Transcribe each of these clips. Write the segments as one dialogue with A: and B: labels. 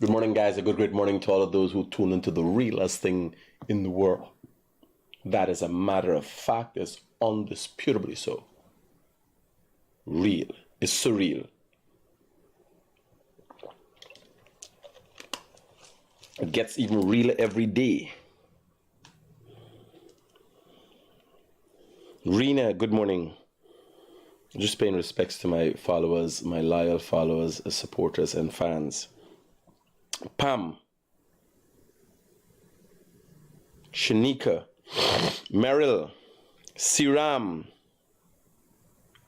A: Good morning, guys. A great morning to all of those who tune into the realest thing in the world. That is a matter of fact, is undisputably so. Real. It's surreal. It gets even realer every day. Rena, good morning. Just paying respects to my followers, my loyal followers, supporters, and fans. Pam, Shanika, Meryl, Siram,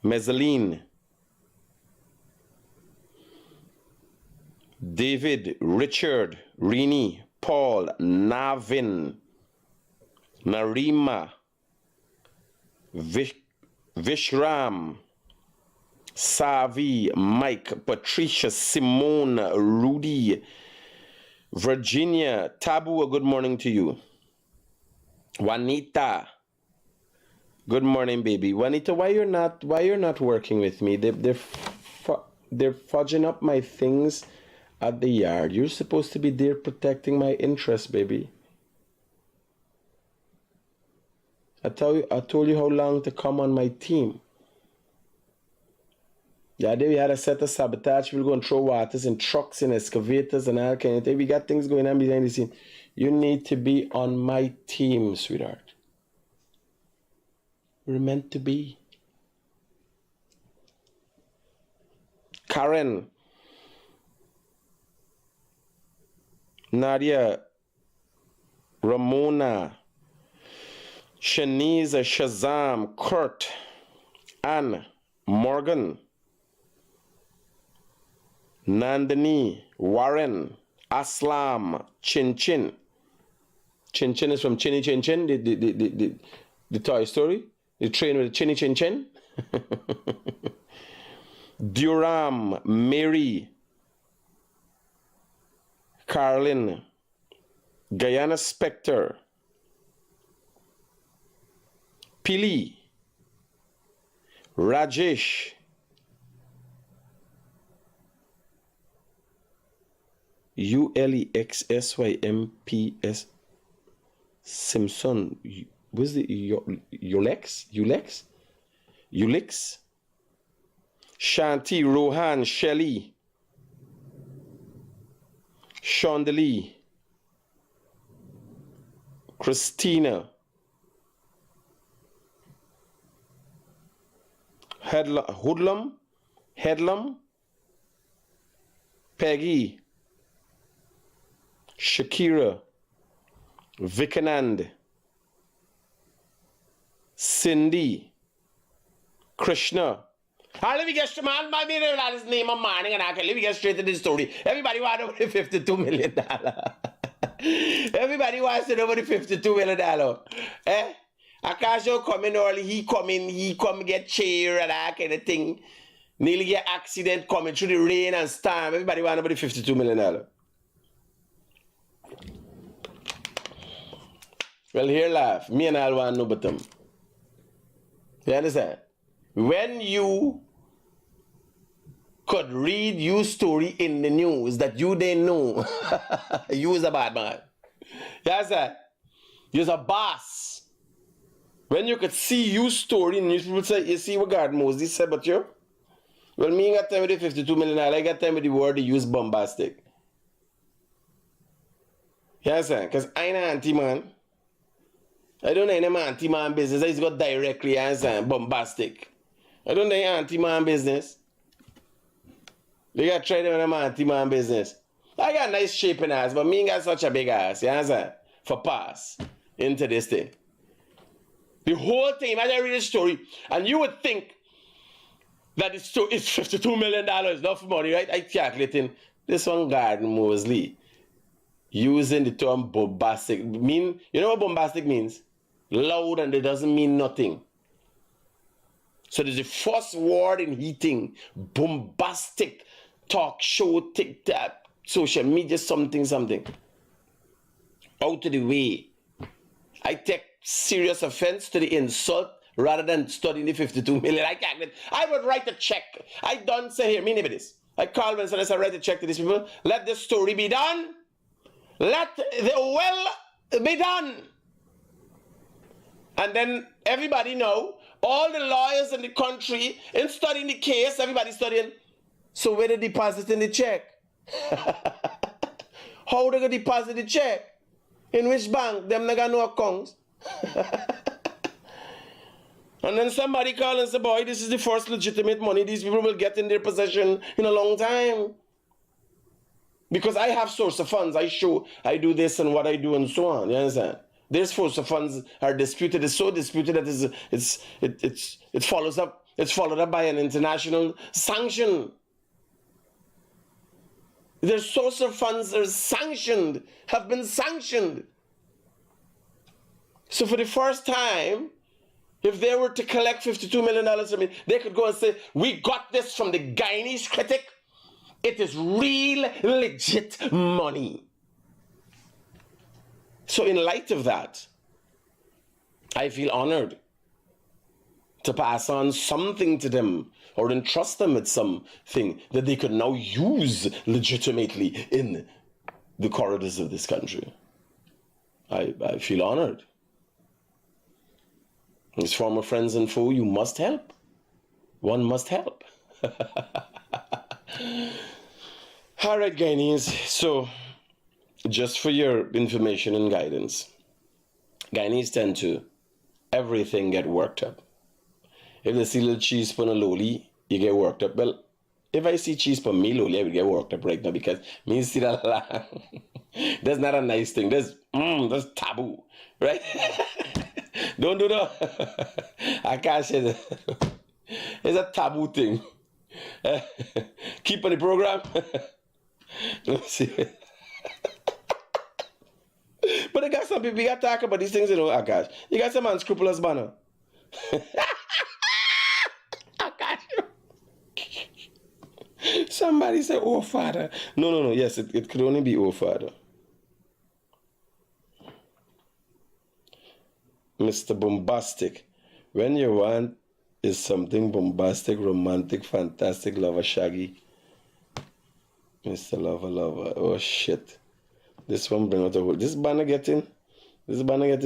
A: Mezzaline, David, Richard, Rini, Paul, Navin, Narima, Vishram, Savi, Mike, Patricia, Simone, Rudy, Virginia, Tabu, a good morning to you. Juanita, good morning, baby. Juanita, why you're not working with me? They're fudging up my things at the yard. You're supposed to be there protecting my interests, baby. I told you how long to come on my team. Yeah, we had a set of sabotage. We're going to throw waters and trucks and excavators and all kind of thing. We got things going on behind the scene. You need to be on my team, sweetheart. We're meant to be. Karen, Nadia, Ramona, Shanice, Shazam, Kurt, Anne, Morgan, Nandini, Warren, Aslam, Chin Chin. Chin Chin is from Chinny Chin Chin, the Toy Story. The train with Chinny Chin Chin. Duram, Mary, Carlin, Guyana Spectre, Pili, Rajesh, ULEXSYMPS, Simpson, what's the Ulex? Shanti, Rohan, Shelley, Chandeli, Christina, Hoodlum, Headlum, Peggy, Shakira, Vikanand, Cindy, Krishna. Let me get man, my his name of morning and let me get straight to this story. Everybody wants over the $52 million. Everybody wants to know over the $52 million. Eh? Akasho come in early, he come get chair and that kind of thing. Nearly get accident coming through the rain and storm. Everybody wants over the $52 million. Well, here laugh. Me and I want to know about them. You understand? When you could read your story in the news that you didn't know, you was a bad man. You understand? You was a boss. When you could see your story in news, people say, you see what God Moses said about you? Well, me got time with the $52 million. I got time with the word they use bombastic. You understand? Because I ain't an anti-man. I don't know any anti-man business. I just got directly answer bombastic. I don't know any anti-man business. They got tried in an anti-man business. I got nice shape in ass, but me ain't got such a big ass. You understand? For pass into this thing. The whole thing, imagine I read the story, and you would think that it's $52 million, not for money, right? I calculating this one Garden Mosley using the term bombastic. You know what bombastic means? Loud, and it doesn't mean nothing. So there's the first word in heating, bombastic, talk show, TikTok, social media, something. Out of the way. I take serious offense to the insult rather than studying the $52 million. I would write a check. I don't say here, me name this. I called and said, I write a check to these people. Let the story be done. Let the will be done. And then everybody know, all the lawyers in the country, in studying the case, everybody studying. So where they deposit in the check? How they gonna deposit the check? In which bank? Them not got no accounts. And then somebody call and say, boy, this is the first legitimate money these people will get in their possession in a long time. Because I have source of funds. I show I do this and what I do and so on. You understand? Their source of funds are disputed. It's so disputed that it's followed up by an international sanction. Their source of funds are sanctioned, have been sanctioned. So for the first time, if they were to collect $52 million from me, they could go and say, we got this from the Guyanese Critic. It is real, legit money. So in light of that, I feel honored to pass on something to them or entrust them with something that they could now use legitimately in the corridors of this country. I feel honored. As former friends and foe, you must help. One must help. All right, Guyanese. So, just for your information and guidance, Guyanese tend to everything get worked up. If they see little cheese pon a loli, you get worked up. Well, if I see cheese pon me loli, I will get worked up right now because me see that that's not a nice thing. That's taboo, right? Don't do that. I can't say that. It's a taboo thing. Keep on the program. Let me see. But I got some people, we got to talk about these things, you know, Akash. You got some unscrupulous banner. Akash. Somebody said, oh, Father. No. Yes, it could only be, oh, Father. Mr. Bombastic. When you want is something bombastic, romantic, fantastic, lover, shaggy. Mr. Lover. Oh, shit. This one bring out a whole... This banner getting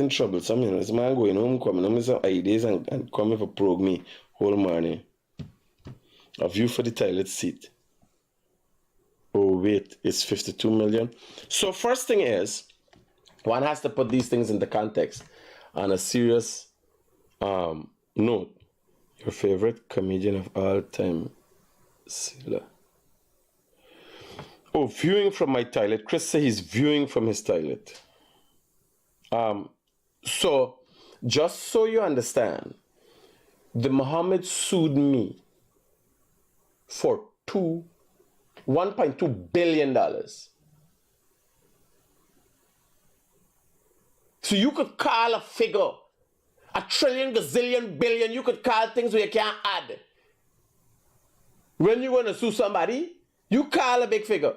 A: troublesome, you know. This man going home, coming home with some ideas and coming for probe me whole morning. A view for the toilet seat. Oh, wait. It's 52 million. So first thing is, one has to put these things into context. On a serious note, your favorite comedian of all time, Sila. Oh, viewing from my toilet. Chris says he's viewing from his toilet. So, just so you understand, the Mohameds sued me for $1.2 billion. So you could call a figure, a trillion, gazillion, billion, you could call things where you can't add. When you want to sue somebody, you call a big figure.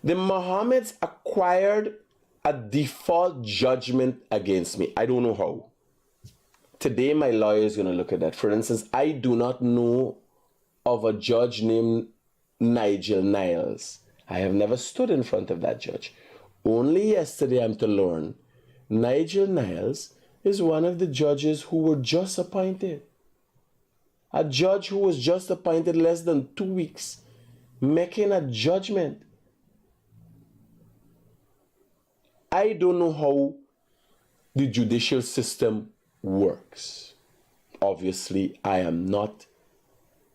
A: The Mohammeds acquired a default judgment against me. I don't know how. Today, my lawyer is going to look at that. For instance, I do not know of a judge named Nigel Niles. I have never stood in front of that judge. Only yesterday I'm to learn Nigel Niles is one of the judges who were just appointed. A judge who was just appointed less than 2 weeks, making a judgment. I don't know how the judicial system works. Obviously, I am not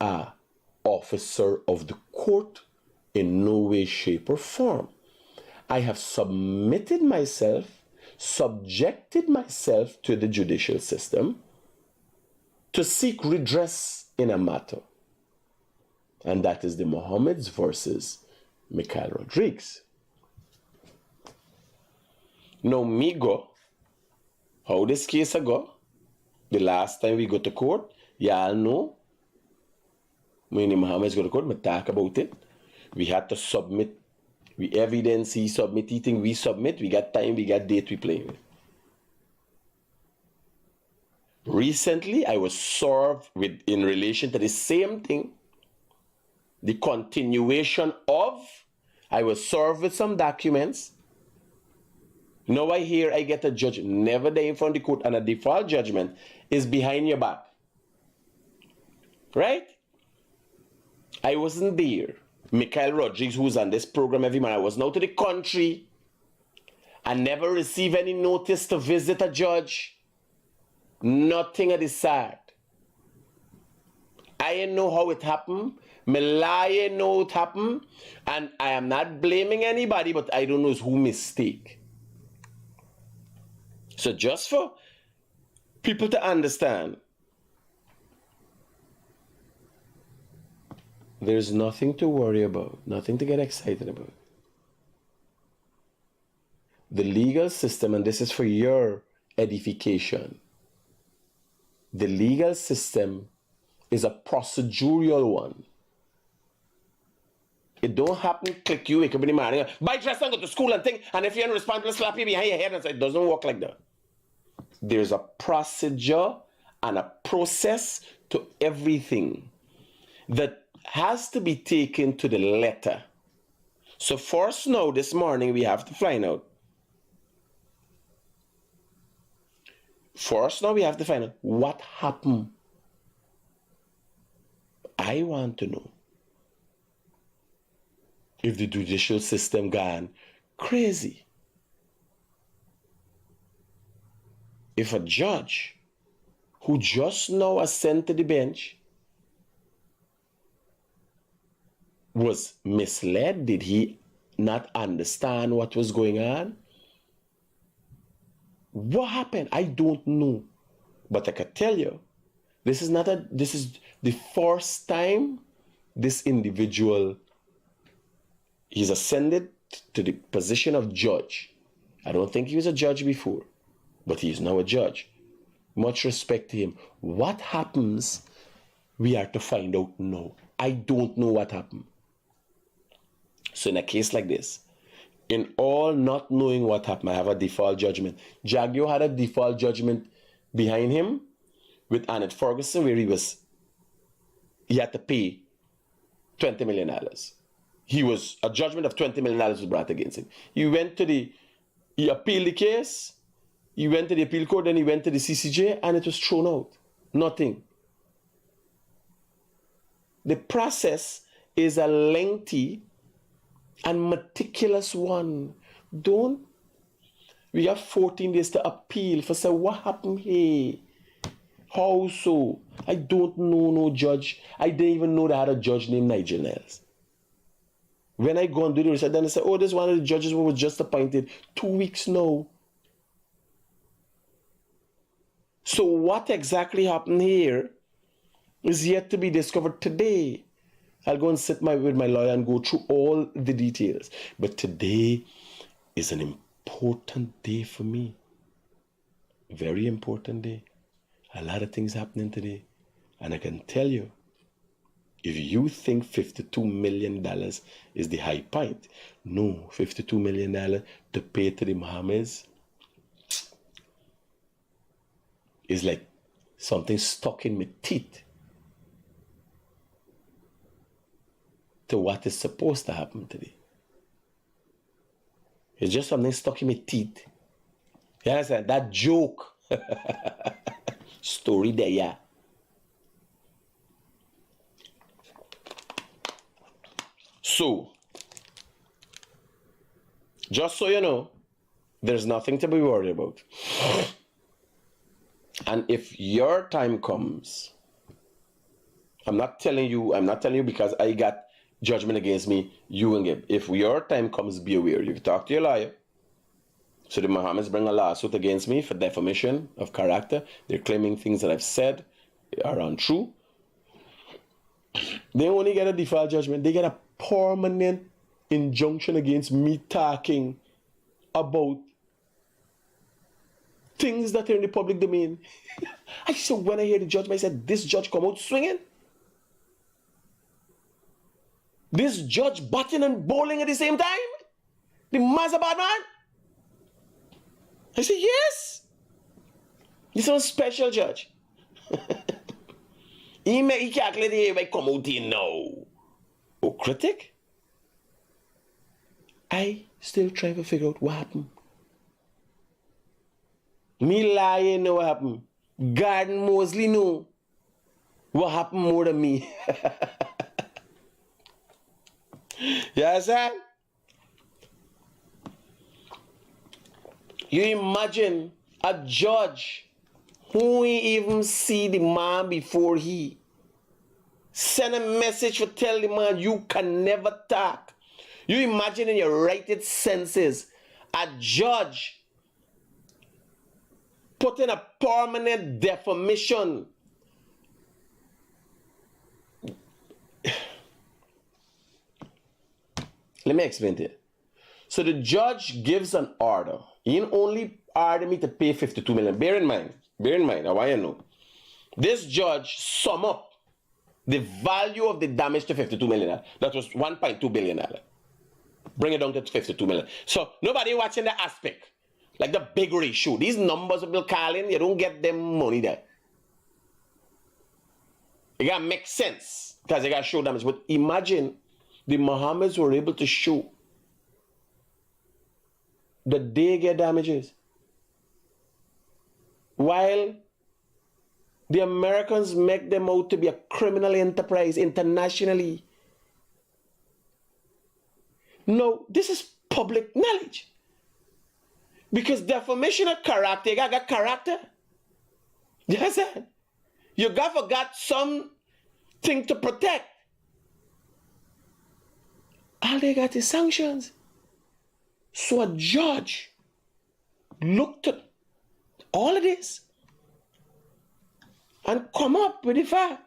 A: an officer of the court in no way, shape, or form. I have subjected myself to the judicial system to seek redress in a matter. And that is the Mohammeds versus Mikhail Rodriguez. Now, me go, how this case go, the last time we go to court, y'all know, when the Mohammeds go to court, we talk about it. We had to submit, we evidence, he submit, we submit, we got time, we got date, we play with. Recently, I was served with, in relation to the same thing, the continuation of, I was served with some documents. Now I hear I get a judge never there in front of the court and a default judgment is behind your back. Right? I wasn't there. Michael Rodriguez, who's on this program every month, I was now to the country. I never received any notice to visit a judge. Nothing of the sort. I know how it happened. I know it happened. And I am not blaming anybody, but I don't know who mistake. So just for people to understand, there's nothing to worry about, nothing to get excited about. The legal system, and this is for your edification, the legal system is a procedural one. It don't happen, click you, wake up in the morning, buy dress and go to school and think, and if you're responsible, slap you behind your head and say, it doesn't work like that. There's a procedure and a process to everything that has to be taken to the letter. So first now, this morning, we have to find out. First now, we have to find out what happened. I want to know if the judicial system gone crazy. If a judge who just now ascended to the bench was misled, did he not understand what was going on? What happened? I don't know. But I can tell you, this is the first time this individual, he's ascended to the position of judge. I don't think he was a judge before, but he is now a judge. Much respect to him. What happens, we are to find out now. I don't know what happened. So in a case like this, in all not knowing what happened, I have a default judgment. Jagyo had a default judgment behind him with Annette Ferguson, where he had to pay $20 million. A judgment of $20 million was brought against him. He appealed the case, he went to the appeal court, then he went to the CCJ, and it was thrown out. Nothing. The process is a lengthy and meticulous one. We have 14 days to appeal for say, what happened here? How so? I don't know no judge. I didn't even know they had a judge named Nigel Niles. When I go and do the research, then I say, oh, this one of the judges who was just appointed 2 weeks now. So what exactly happened here is yet to be discovered today. I'll go and sit with my lawyer and go through all the details. But today is an important day for me. Very important day. A lot of things happening today. And I can tell you, if you think $52 million is the high point, no, $52 million to pay to the Mohameds is like something stuck in my teeth to what is supposed to happen today. It's just something stuck in my teeth. You understand? That joke story there, yeah. So, just so you know, there's nothing to be worried about. And if your time comes, I'm not telling you because I got judgment against me, you and Gib. If your time comes, be aware. You can talk to your lawyer. So the Mohammeds bring a lawsuit against me for defamation of character. They're claiming things that I've said are untrue. They only get a default judgment. They get a permanent injunction against me talking about things that are in the public domain. I said, when I hear the judgment, I said, this judge come out swinging? This judge batting and bowling at the same time? The man's a bad man? I said, yes. He's a special judge. He calculate here by come out here now. Oh, Critic? I still trying to figure out what happened. Me lying know what happened. Garden Mosley know what happened more than me. You understand? You imagine a judge who ain't even see the man before he send a message to tell the man you can never talk. You imagine in your righted senses a judge putting a permanent defamation. Let me explain to you. So the judge gives an order. He only ordered me to pay 52 million. Bear in mind, I want you to know. This judge sum up the value of the damage to 52 million. That was 1.2 billion. Bring it down to 52 million. So nobody watching the aspect. Like the big ratio. These numbers people calling, you don't get them money there. It gotta make sense. Because they gotta show damage. But imagine the Mohammeds were able to show that they get damages, while the Americans make them out to be a criminal enterprise internationally. No, this is public knowledge. Because defamation of character, you got character. Yes, you got something to protect. All they got is sanctions. So a judge looked at all of this and come up with the fact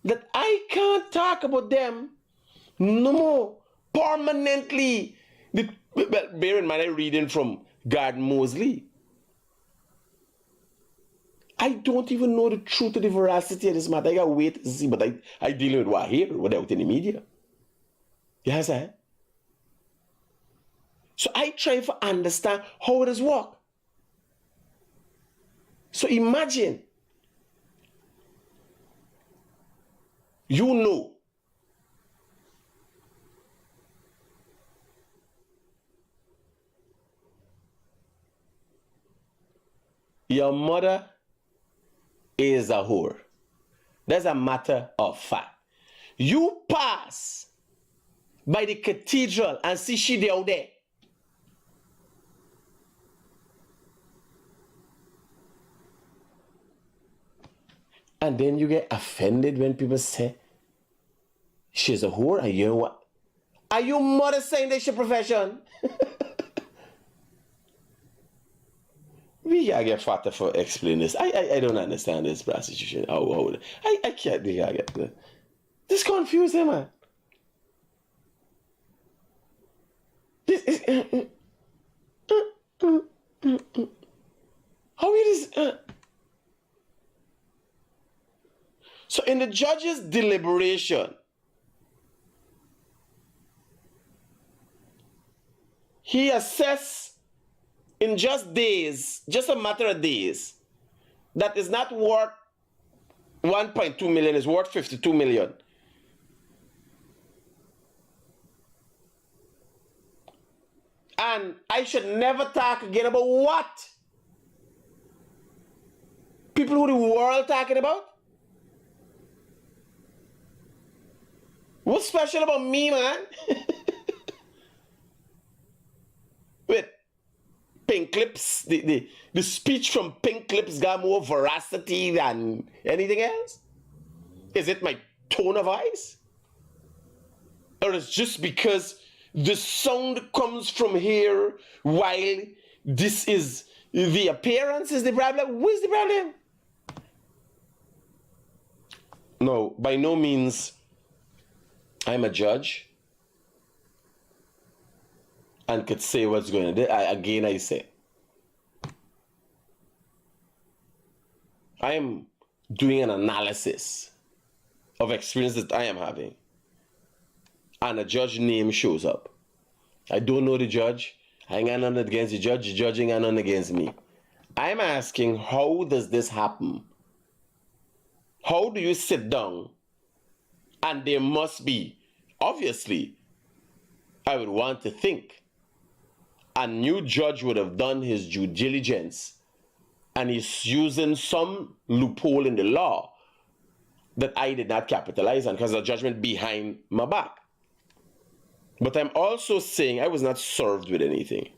A: that I can't talk about them no more permanently. Bear in mind, I'm reading from Garden Mosley. I don't even know the truth of the veracity of this matter. I gotta wait to see, but I dealing with what I hear without any media. Yes, sir. So I try to understand how it does work. So imagine, you know, your mother is a whore. That's a matter of fact. You pass by the cathedral and see she there. And then you get offended when people say she's a whore. And you know what? Are you mother saying that's your profession? We gotta get fatter for explaining this. I don't understand this prostitution. I can't get this. This confusing, man. This is how it is. So in the judge's deliberation, he assessed in just days, just a matter of days, that is not worth 1.2 million, is worth 52 million. And I should never talk again about what? People who the world talking about? What's special about me, man? Wait, Pink Lips, the speech from Pink Lips got more veracity than anything else? Is it my tone of voice? Or is it just because the sound comes from here while this is the appearance is the problem? What is the problem? No, by no means I'm a judge and could say what's going on. Again, I say, I am doing an analysis of experience that I am having, and a judge name shows up. I don't know the judge. I ain't got nothing against the judge ain't got nothing against me. I'm asking, how does this happen? How do you sit down and there must be, obviously, I would want to think, a new judge would have done his due diligence and he's using some loophole in the law that I did not capitalize on because the judgment behind my back. But I'm also saying I was not served with anything.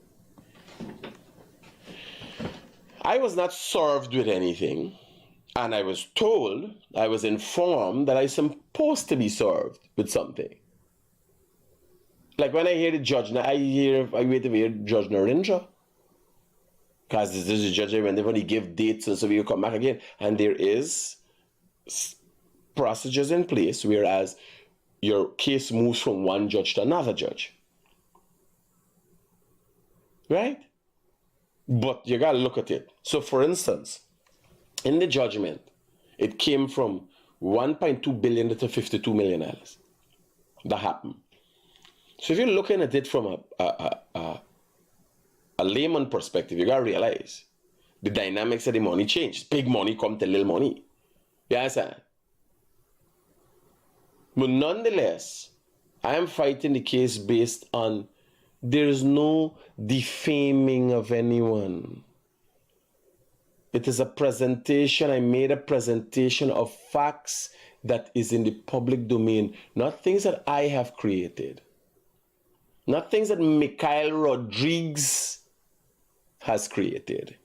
A: I was not served with anything, and I was told, I was informed that I'm supposed to be served with something. Like when I hear the judge, I wait to hear Judge Narendra. Because this is the judge when he give dates and so we will come back again. And there is procedures in place, whereas your case moves from one judge to another judge. Right? But you gotta look at it. So for instance, in the judgment, it came from $1.2 billion to $52 million. That happened. So if you're looking at it from a layman perspective, you gotta realize the dynamics of the money changed. Big money come to little money. You understand? But nonetheless, I am fighting the case based on there is no defaming of anyone. It is a presentation. I made a presentation of facts that is in the public domain, not things that I have created, not things that Mikhail Rodriguez has created.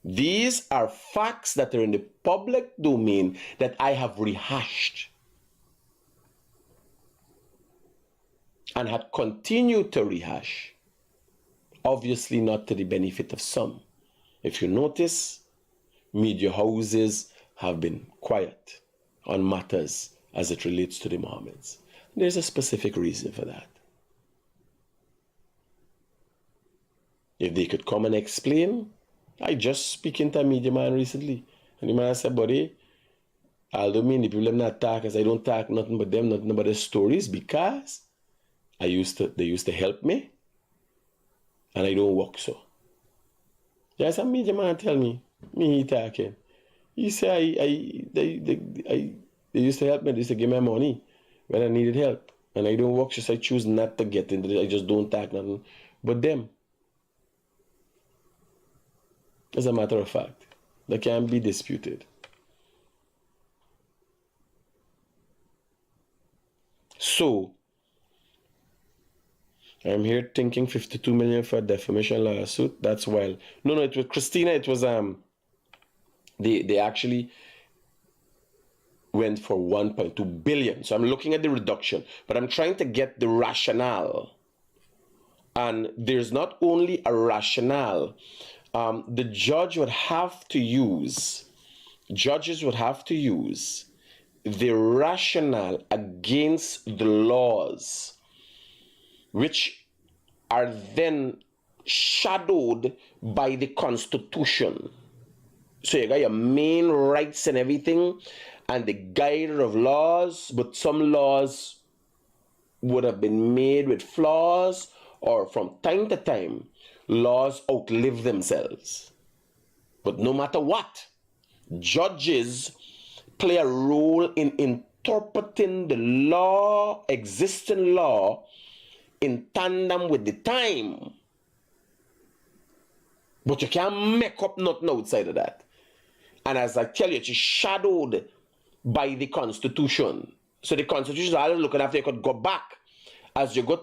A: These are facts that are in the public domain that I have rehashed and had continued to rehash, obviously not to the benefit of some. If you notice, media houses have been quiet on matters as it relates to the Mohameds. There's a specific reason for that. If they could come and explain, I just speaking to a media man recently, and the man said, buddy, I don't mean the people not talk as I don't talk nothing but them, nothing but their stories, because they used to help me, and I don't work so. There's a media man tell me he talking. He say they used to help me, they used to give me money when I needed help. And I don't work, so I choose not to get into it. I just don't talk nothing but them. As a matter of fact, that can't be disputed. So I'm here thinking 52 million for a defamation lawsuit. That's wild. No, it was Christina. It was they actually went for 1.2 billion. So I'm looking at the reduction, but I'm trying to get the rationale. And there's not only a rationale. The judges would have to use the rationale against the laws, which are then shadowed by the Constitution. So you got your main rights and everything, and the guide of laws, but some laws would have been made with flaws, or from time to time, laws outlive themselves. But no matter what, judges play a role in interpreting the law, existing law, in tandem with the time. But you can't make up nothing outside of that. And as I tell you, it's shadowed by the Constitution. So the Constitution is always looking after you could go back as you go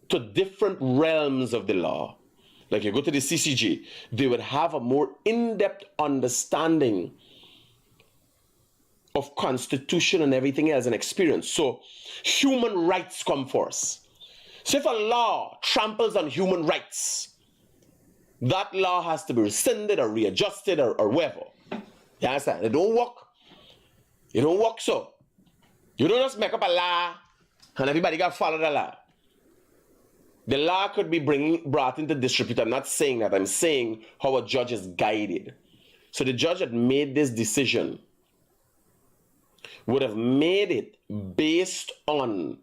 A: to different realms of the law. Like you go to the CCJ, they would have a more in-depth understanding of Constitution and everything else and experience. So human rights come first. So if a law tramples on human rights, that law has to be rescinded or readjusted or whatever. You understand? It don't work. It don't work so. You don't just make up a law and everybody got to follow the law. The law could be brought into disrepute. I'm not saying that. I'm saying how a judge is guided. So the judge that made this decision would have made it based on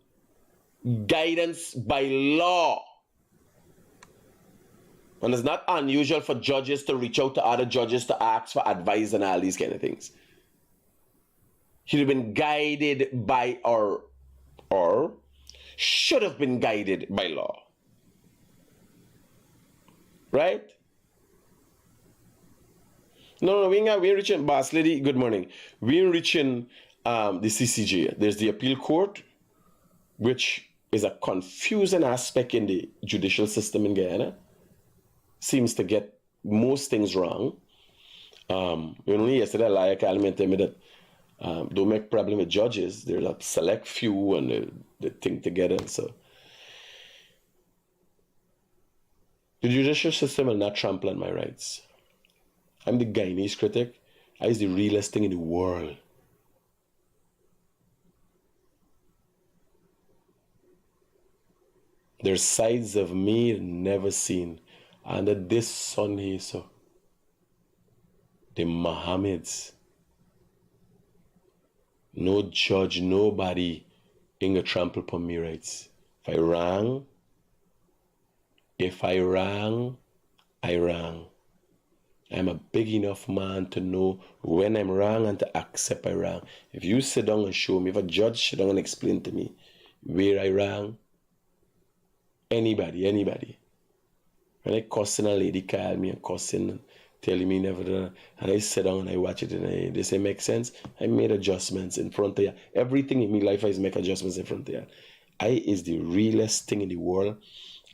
A: guidance by law. And it's not unusual for judges to reach out to other judges to ask for advice and all these kind of things. Should have been guided by or should have been guided by law. Right? No, we're reaching, boss lady, good morning. We're reaching the CCJ. There's the appeal court, which is a confusing aspect in the judicial system in Guyana. Seems to get most things wrong. Only yesterday, Laya called me and told me that don't make problem with judges. There's a select few and they think together. So the judicial system will not trample on my rights. I'm the Guyanese critic. I is the realest thing in the world. There's sides of me never seen under this sun here, so the Mohameds. No judge, nobody in a trample upon me rights. If I wrong, I wrong. I'm a big enough man to know when I'm wrong and to accept I wrong. If you sit down and show me, if a judge sit down and explain to me where I wrong, anybody. When I cussing, a lady call me and cussing and telling me never done, and I sit down and I watch it and they say make sense. I made adjustments in front of you. Everything in my life I make adjustments in front of you. I is the realest thing in the world.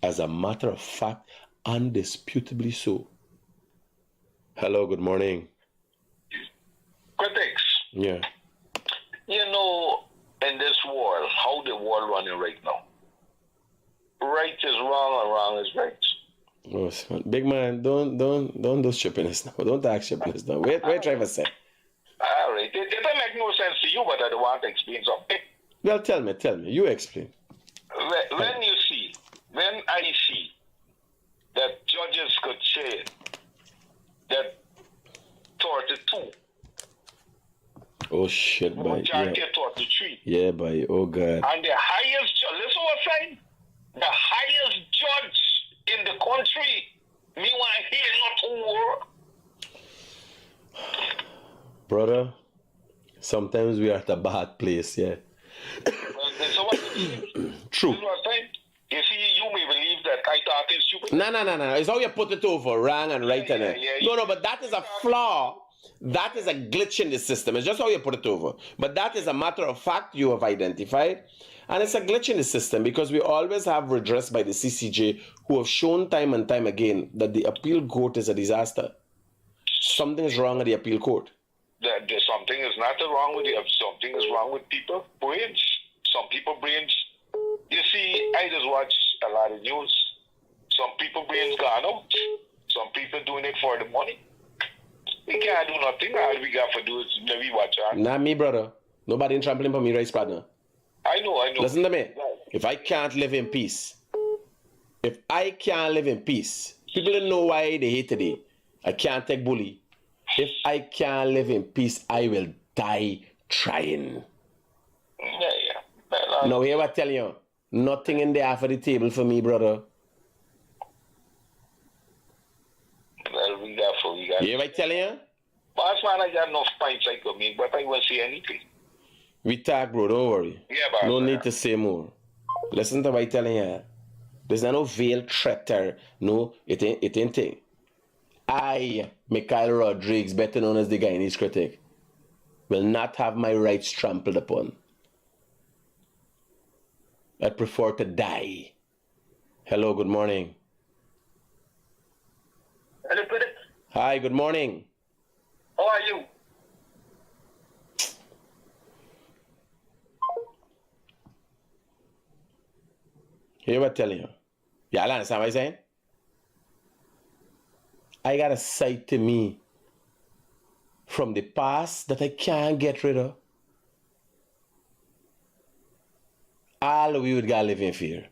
A: As a matter of fact, undisputably so. Hello, good morning.
B: Critics.
A: Yeah.
B: You know, in this world, how the world running right now. Right is wrong and wrong is right.
A: Oh, big man, don't do stupidness now. Don't act stupidness now. Wait, try to say.
B: All right. It doesn't make no sense to you, but I don't want to explain something.
A: Well, tell me. You explain.
B: When I see that judges could say that 32.
A: Oh shit, boy.
B: Majority 33.
A: Yeah, boy. Oh god.
B: And the highest judge, listen what I'm saying? The highest judge in the country, me want to hear not more.
A: Brother, sometimes we are at a bad place, yeah. True.
B: You see, you may believe that I thought it's stupid.
A: No. It's how you put it over, wrong and right. No, but that is a flaw. That is a glitch in the system. It's just how you put it over. But that is a matter of fact you have identified. And it's a glitch in the system because we always have redress by the CCJ who have shown time and time again that the appeal court is a disaster. Something is wrong at the appeal court.
B: There's something is not wrong with you. Something is wrong with people. Brains. Some people brains. You see, I just watch a lot of news. Some people brains gone out. Some people doing it for the money. We can't do nothing. All we got to do is maybe watch out.
A: Not me, brother. Nobody in trampling for me, rights partner.
B: I know.
A: Listen to me. If I can't live in peace, people don't know why they hate today. I can't take bully. If I can't live in peace, I will die trying.
B: Yeah.
A: Now, here I tell you, nothing in the half of the table for me, brother.
B: Well, we got.
A: Here I tell you?
B: Boss man, I got enough pints I could make, but I won't say anything.
A: We talk, bro, don't worry.
B: Yeah, boss.
A: No need to say more. Listen to what I'm telling you. There's no veiled threat there. No, it ain't thing. I, Mikhail Rodriguez, better known as the Guyanese critic, will not have my rights trampled upon. I prefer to die. Hello, good morning.
B: Hello, critic.
A: Hi, good morning.
B: How are you?
A: Hear what I'm telling you. Y'all understand what I'm saying? I got a side to me from the past that I can't get rid of. All of you would gotta live in fear.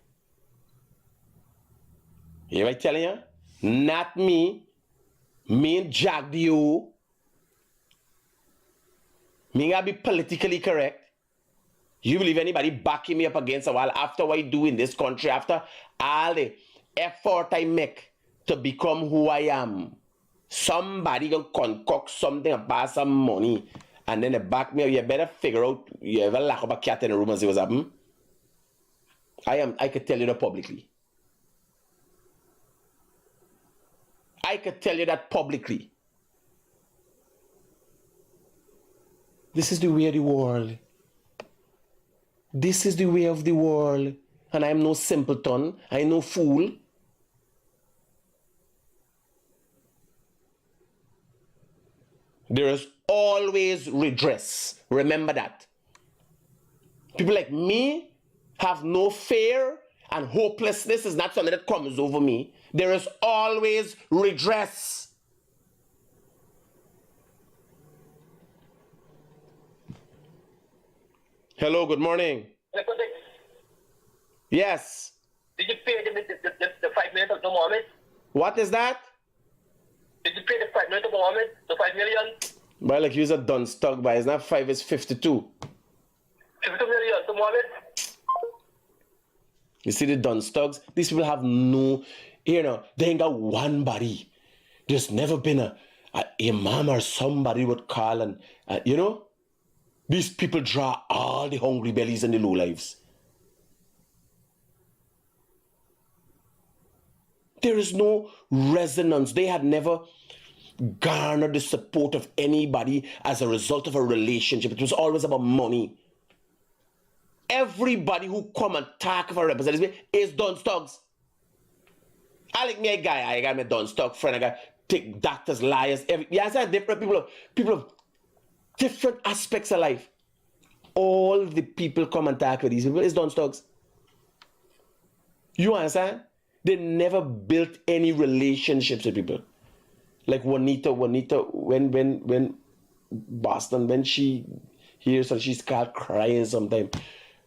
A: You know what I'm telling you? Not me. Me and Jack you. Me gotta be politically correct. You believe anybody backing me up against a wall after what I do in this country, after all the effort I make to become who I am. Somebody gonna concoct something about some money and then they back me up. You better figure out, you ever lock up a cat in the room and see what's happening? I could tell you that publicly. I could tell you that publicly. This is the way of the world. This is the way of the world. And I'm no simpleton. I'm no fool. There is always redress. Remember that. People like me have no fear, and hopelessness is not something that comes over me. There is always redress. Hello, good morning. Yes.
C: Did you pay the 5 million to Mohammed?
A: What is that?
C: Did you pay the 5 million to Mohammed? The 5 million?
A: Well, like you're a done stock, but it's not 5, it's 52.
C: 52 million to Mohammed?
A: You see the done stocks? These people have no, they ain't got one body. There's never been a imam or somebody would call and, these people draw all the hungry bellies and the low lives. There is no resonance. They had never garnered the support of anybody as a result of a relationship. It was always about money. Everybody who come and talk for representatives is done stocks. I like me a guy. I got me a done stock friend. I got take doctors, liars. Different people of different aspects of life. All the people come and talk with these people is done stocks. You understand? They never built any relationships with people. Like Juanita, when Boston, when she hears her, she's called crying sometimes.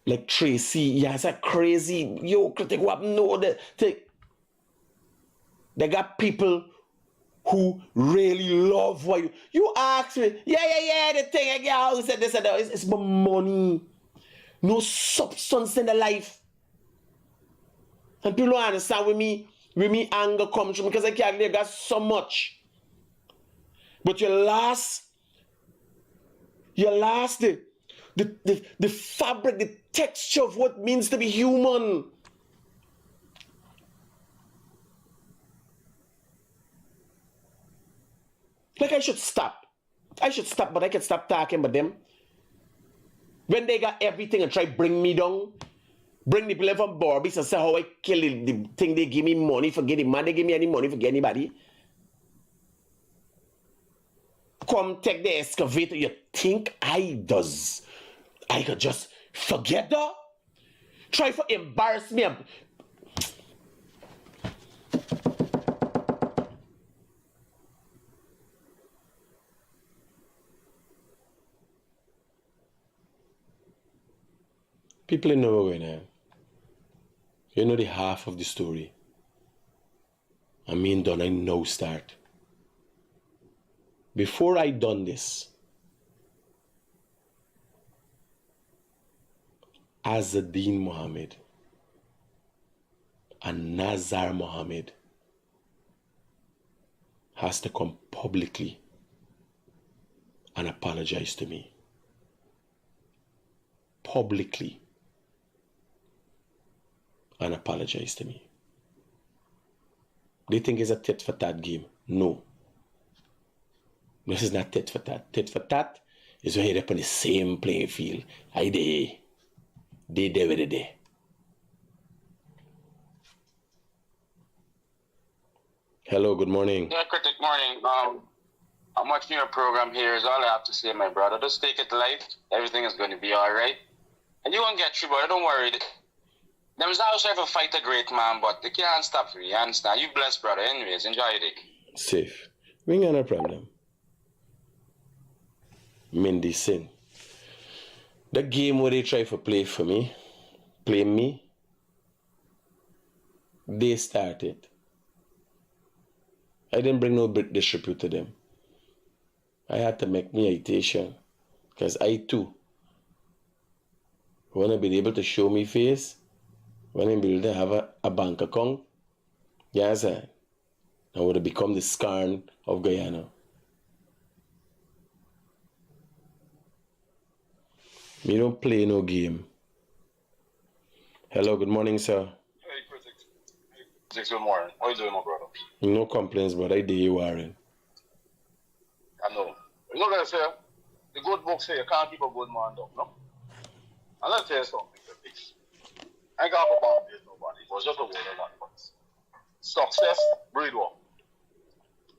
A: Like Tracy, it's a crazy, Critic, what? No, they got people who really love what you ask me, the thing, who said this and that, it's about money. No substance in the life. And people don't understand where me anger comes from, because I got so much. But you lost the fabric, the texture of what it means to be human. Like I should stop, but I can stop talking about them. When they got everything and try to bring me down, bring the people from Barbies and say how I kill the thing they give me money for getting mad, they give me any money for getting anybody. Come take the excavator. You think I could just forget that? Try to embarrass me. People in Norway now. You know the half of the story. I mean done, I now start. Before I done this, Azadeen Mohammed and Nazar Mohammed has to come publicly and apologize to me. Publicly. And apologize to me. They think it's a tit for tat game. No. This is not tit for tat. Tit for tat is when you're up on the same playing field. They there with it there. Hello, good morning.
D: Yeah, Critic, morning. I'm watching your program here. Is all I have to say, my brother. Just take it light. Everything is going to be all right. And you won't get through, brother. Don't worry. There's also have to fight a great man, but they can't stop you. You understand? You blessed, brother. Anyways, enjoy your day.
A: Safe. We ain't got no problem. Mindy sin. The game where they try to play me, they started. I didn't bring no disrepute to them. I had to make me irritation, because I too want to be able to show me face, want to be able to have a bank account. Yes, sir. and would have become the scarn of Guyana. Me don't play no game. Hello, good morning, sir.
B: Hey, Critic. Good morning. How you doing, my brother?
A: No complaints, but I did you, Warren.
B: I know. You know what I say? The good book say you can't keep a good man down, no? And let's tell you something, Critic. I ain't got a problem with nobody. It was just a word of advice. Success breed war.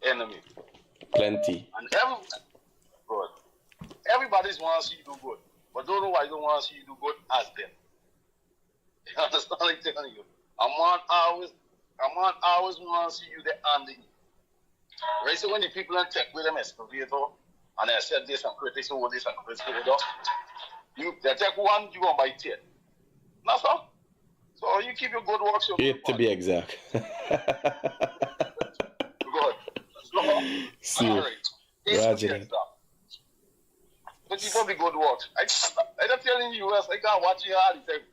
B: Enemy.
A: Plenty.
B: And everybody's want to see you do good. But don't know why you don't want to see you do good as them. You understand what I'm telling you? A man always want to see you the ending. Right? So when the people in tech with them excavator and they said this and critics over this and critics over that, they take one, you gonna buy 10. That's all. So you keep your good works.
A: 8 to be exact.
B: Good.
A: See,
B: all right.
A: Roger.
B: But you gonna be good works. I don't tell in the US, I can't watch you all the time.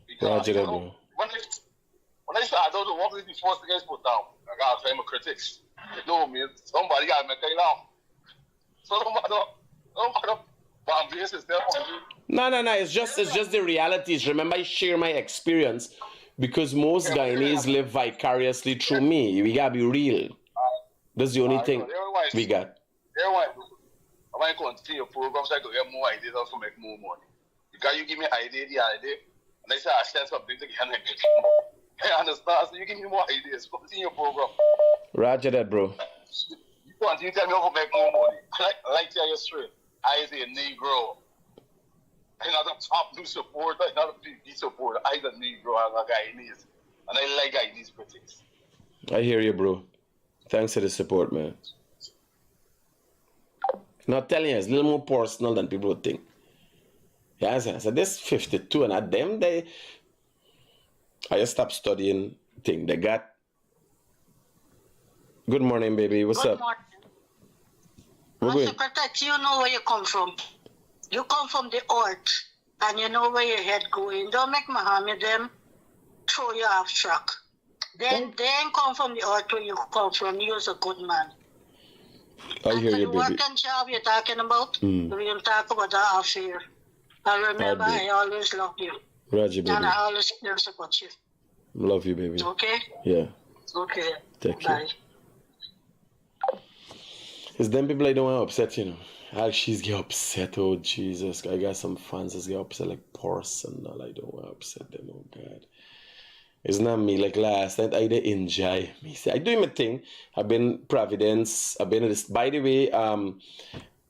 B: Because,
A: Roger that, bro.
B: When I started out to work with the first thing I put down, I got to find my critics. You know me, somebody got to make a laugh. So no matter Bambies is there for me.
A: No. It's just the realities. Remember, I share my experience because most Guyanese live vicariously through me. We gotta be real. That's the only thing we got.
B: I want to continue your program so I can get more ideas how to make more money. Because you give me idea, and I say I said something to get more. I understand. So you give me more ideas. Continue your program.
A: Roger that, bro.
B: You continue to tell me how to make more money. I like to tell you straight. I is a Negro. I'm not a top new supporter. I'm not a PB supporter. I'm a Negro. I'm a Guyanese. And I like Guyanese critics.
A: I hear you, bro. Thanks for the support, man. Not telling you, it's a little more personal than people would think. Yeah, so this 52 and at them, I just stopped studying thing. They got. Good morning, baby. What's up?
E: Good morning. Mr. Critic, you know where you come from. You come from the earth, and you know where your head going. Don't make Mohammed them throw you off track. They ain't come from the earth where you come from. You're a good man.
A: I hear you,
E: the
A: baby.
E: working job you're talking about, we can talk about that off here. I remember I always love you.
A: Roger, baby.
E: And I always care about you.
A: Love you, baby.
E: Okay?
A: Yeah.
E: Okay.
A: Take
E: Bye.
A: care. It's them people I don't want to upset, you know. How she's get upset, oh Jesus. I got some fans that get upset like personal. I don't want to upset them, oh God. It's not me. Like last night, I did enjoy me. See, I do my thing. I've been Providence. I've been this. By the way,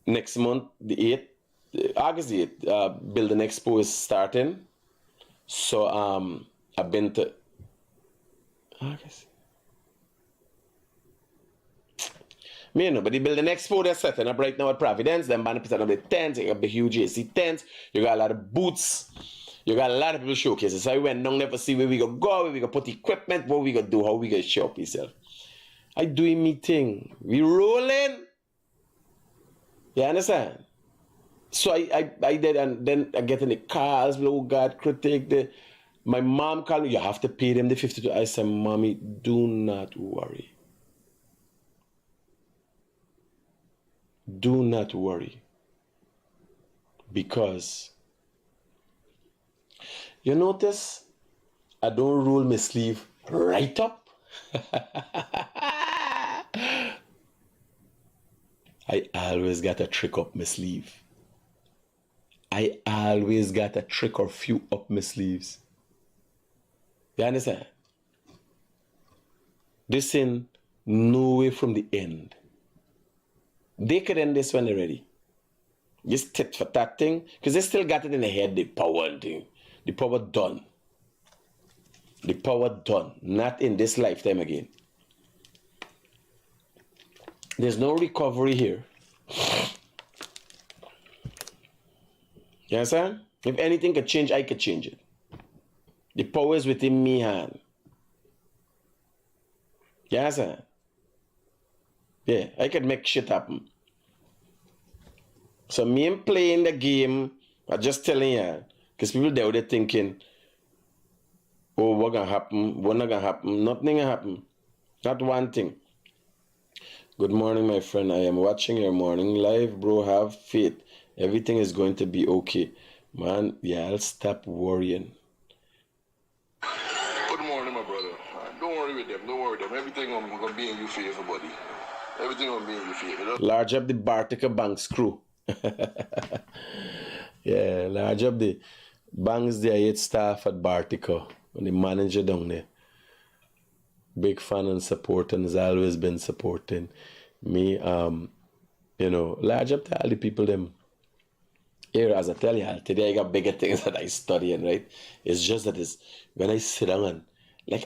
A: next month, the 8th, August the 8th, Building Expo is starting. So I've been to August. Me, you know, but the Building Expo they're setting up right now at Providence. Them band put up the tents. You got the huge AC tents. You got a lot of booths. You got a lot of people showcases. So I went down there to see where we go, where we go put equipment, what we gonna do, how we gonna show up yourself. I doing me thing. We rolling. You understand? So I did, and then I get in the cars, oh God, Critic. My mom called me, you have to pay them the 52. I said, Mommy, do not worry. Do not worry. Because you notice I don't roll my sleeve right up. I always got a trick up my sleeve. I always got a trick or few up my sleeves. You understand? This in no way from the end. They could end this one already. Just tit for that thing. Because they still got it in the head, the power thing. The power done. The power done. Not in this lifetime again. There's no recovery here. You understand? If anything could change, I could change it. The power is within me hand. You understand? Yeah, I could make shit happen. So me and playing the game, I'm just telling you, because people there were thinking, oh, what gonna happen? What not gonna happen? Nothing gonna happen. Not one thing. Good morning, my friend. I am watching your morning live, bro. Have faith. Everything is going to be okay. Man, yeah, I'll stop worrying.
F: Good morning, my brother. Don't worry with them. Don't worry with them. Everything gonna be in your favor, buddy. Everything gonna be in your favor.
A: Large up the Bartica Banks crew. Yeah, large up the banks there, 8 staff at Bartica. And the manager down there. Big fan and supporting, has always been supporting me. You know, large up to all the people them. Here, as I tell you, today I got bigger things that I studying, right? It's just that it's when I sit down and like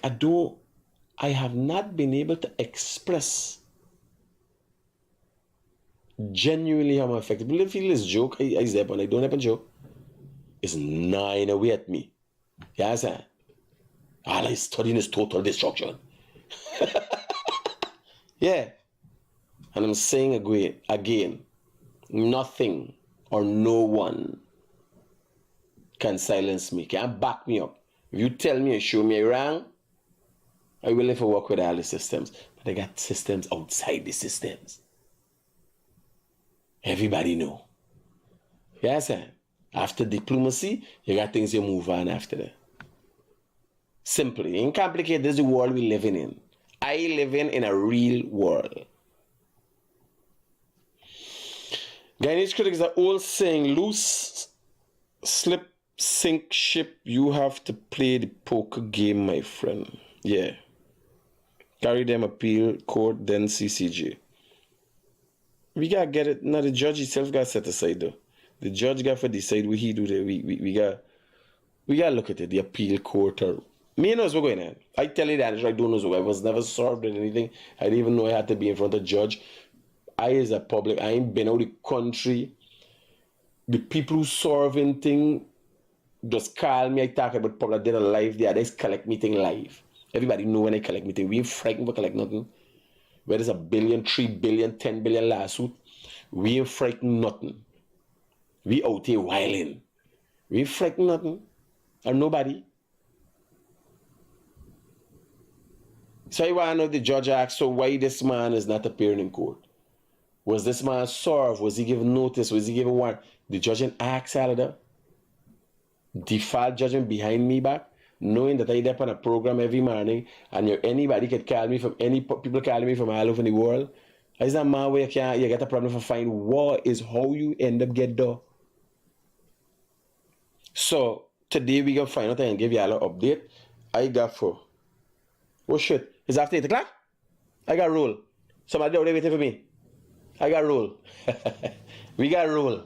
A: I have not been able to express genuinely how I'm affected. People feel this joke, I zap and I don't have a joke. It's gnawing away at me. You understand? All I studying is total destruction. Yeah. And I'm saying again, nothing or no one can silence me, can back me up. If you tell me or show me wrong, I will never work with all the systems. But I got systems outside the systems. Everybody know. Yes, sir. After diplomacy, you got things you move on after that. Simply. Ain't complicated. This is the world we living in. I live in a real world. Guyanese Critic is an old saying, loose, slip, sink ship. You have to play the poker game, my friend. Yeah. Carry them appeal, court, then CCJ. We gotta get it. Now the judge himself got set aside though. The judge got to decide what he do there. We gotta look at it. The appeal court or me knows what's going on. I tell you that I don't know. I was never served in anything. I didn't even know I had to be in front of a judge. I as a public, I ain't been out of the country. The people who serving thing just call me. I talk about public. I did a live there. They collect meeting live. Everybody know when I collect meeting. We ain't frightened for collect nothing. Where there's $1 billion, $3 billion, $10 billion lawsuit, we ain't frightened nothing. We out here wilding. We ain't frightened nothing. Or nobody. So I want to know the judge asked, so why this man is not appearing in court? Was this man served? Was he given notice? Was he given warrant? The judge didn't ask all of that. Default judgment behind me back, knowing that I dep on a program every morning and anybody could call me from people calling me from all over the world. Is that man where you get a problem for find what is how you end up get done. So today we gonna find out and give you all an update. I got for oh shit. It's after 8 o'clock? I got roll. Somebody already waiting for me. I got roll. We got roll.